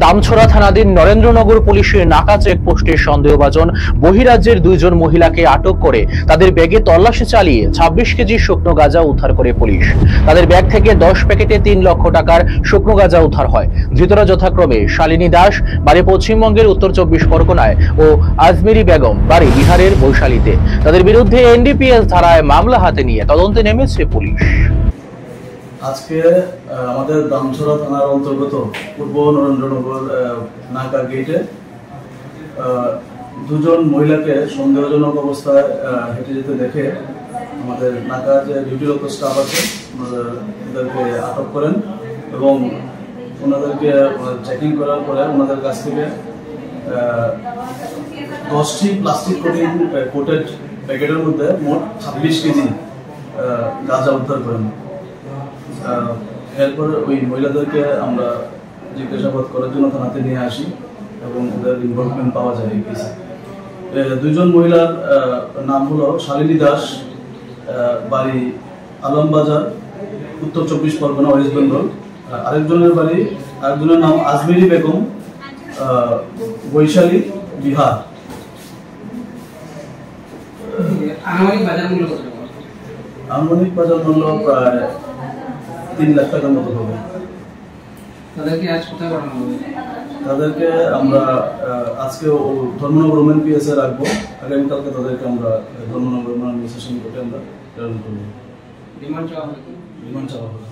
দামছড়া থানাধীন নরেন্দ্রনগর পুলিশের নাকা চেকপোস্টের সন্দেহভাজন বহিরাজ্যের 2 জন মহিলাকে আটক করে তাদের ব্যাগে তল্লাশি চালিয়ে 26 কেজি শুকনো গাঁজা উদ্ধার করে পুলিশ। তাদের ব্যাগ থেকে 10 প্যাকেটে 3 লক্ষ টাকার শুকনো গাঁজা উদ্ধার হয়। ধৃতরা যথাক্রমে শালিনী দাস, বাড়ি পশ্চিমবঙ্গের উত্তর 24 পরগনায়, ও আজমেরি বেগম, বাড়ি বিহারের বৈশালীতে। তাদের বিরুদ্ধে এনডিপিএস ধারায় মামলা হাতে নিয়ে তদন্তে নেমেছে পুলিশ। আজকে আমাদের দামছড়া থানার অন্তর্গত পূর্ব নরেন্দ্রনগর নাকা গেটে 2 জন মহিলাকে সন্দেহজনক অবস্থায় হেঁটে যেতে দেখে আমাদের নাকার যে ডিউটিরত স্টাফ আছে ওনাদেরকে আটক করেন এবং ওনাদেরকে চেকিং করার পরে ওনাদের কাছ থেকে 10টি প্লাস্টিক কোটেড প্যাকেটের মধ্যে মোট 26 কেজি গাঁজা উদ্ধার করেন। এরপর ওই মহিলাদেরকে আমরা জিজ্ঞাসাবাদ করার জন্য থানাতে নিয়ে আসি এবং ওদের ইনভলভমেন্ট পাওয়া যায় এই কেসে। 2 জন মহিলার নাম হলো শালিনী দাস, বাড়ি আলমবাজার, উত্তর 24 পরগনা, ওয়েস্ট বেঙ্গল। আরেকজনের নাম আজমেরি বেগম, বৈশালী, বিহার। আনুমানিক বাজার মূল্য প্রায় 3 লাখ টাকার মতো হবে। তাদেরকে আমরা আজকে ধর্মনগর ওমেন পিএসএ রাখবো। আগামীকালকে তাদেরকে আমরা ধর্মনগর ওমেন সেশন কোর্টে আমরা প্রেরণ করবো। রিমান্ড চাওয়া হবে।